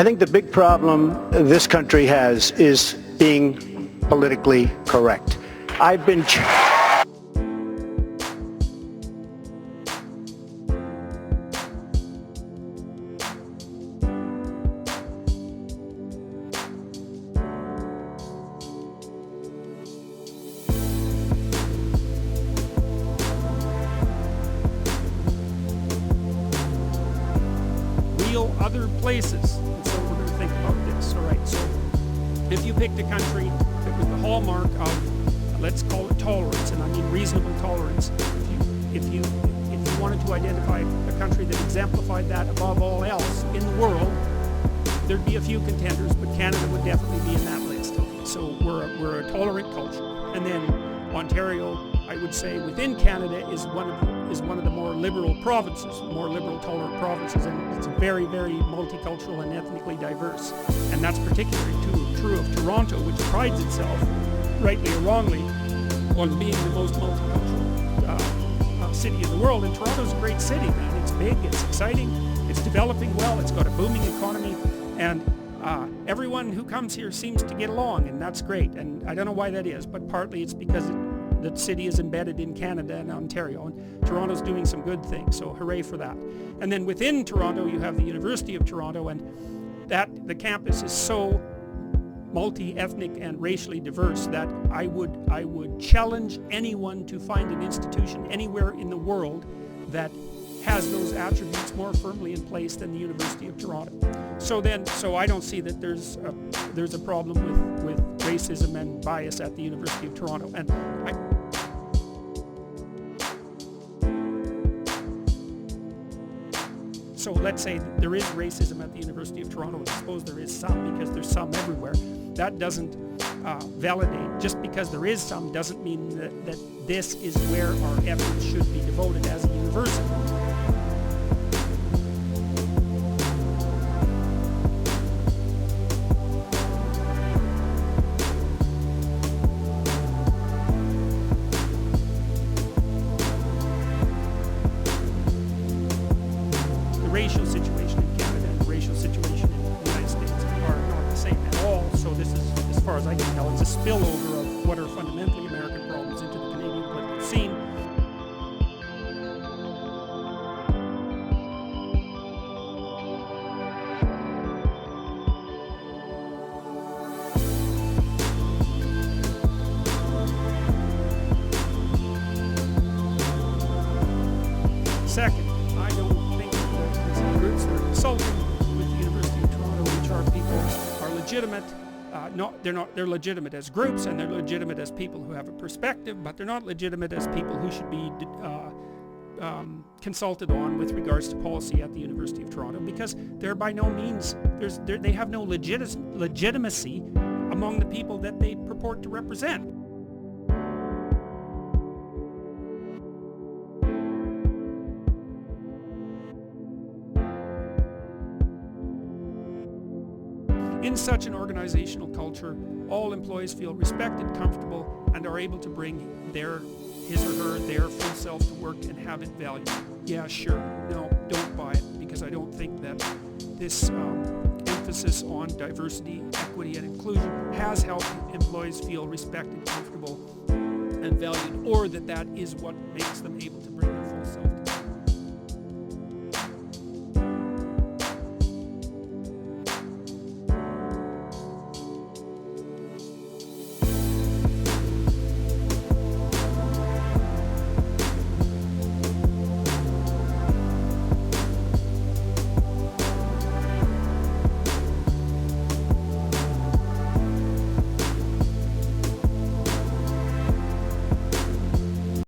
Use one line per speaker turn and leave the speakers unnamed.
I think the big problem this country has is being politically correct. I've been
real other places. And so we're going to think about this. All right, so if you picked a country that was the hallmark of, let's call it tolerance, and I mean reasonable tolerance, if you wanted to identify a country that exemplified that above all else in the world, there'd be a few contenders, but Canada would definitely be in that list. So we're a tolerant culture. And then Ontario, I would say, within Canada is one of the more liberal provinces, more liberal, tolerant provinces, and it's very, very multicultural and ethnically diverse. And that's particularly true of Toronto, which prides itself, rightly or wrongly, on being the most multicultural city in the world. And Toronto's a great city, man. It's big, it's exciting, it's developing well, it's got a booming economy, and everyone who comes here seems to get along, and that's great. And I don't know why that is, but partly it's because the city is embedded in Canada and Ontario, and Toronto's doing some good things, so hooray for that. And then within Toronto you have the University of Toronto, and the campus is so multi-ethnic and racially diverse that I would challenge anyone to find an institution anywhere in the world that has those attributes more firmly in place than the University of Toronto. So I don't see that there's a problem with racism and bias at the University of Toronto. And so let's say that there is racism at the University of Toronto, and I suppose there is some, because there's some everywhere. That doesn't validate, just because there is some doesn't mean that this is where our efforts should be devoted as a university. Racial situation in Canada and the racial situation in the United States are not the same at all. So this is, as far as I can tell, it's a spillover of what are fundamentally American problems into the Canadian political scene. Second, I don't think that groups that are consulting with the University of Toronto, which are people, are legitimate. They're legitimate as groups, and they're legitimate as people who have a perspective, but they're not legitimate as people who should be consulted on with regards to policy at the University of Toronto, because they're by no means, they have no legitimacy among the people that they purport to represent. In such an organizational culture, all employees feel respected, comfortable, and are able to bring his or her, their full self to work and have it valued. Yeah, sure. No, don't buy it, because I don't think that this emphasis on diversity, equity, and inclusion has helped employees feel respected, comfortable, and valued, or that is what makes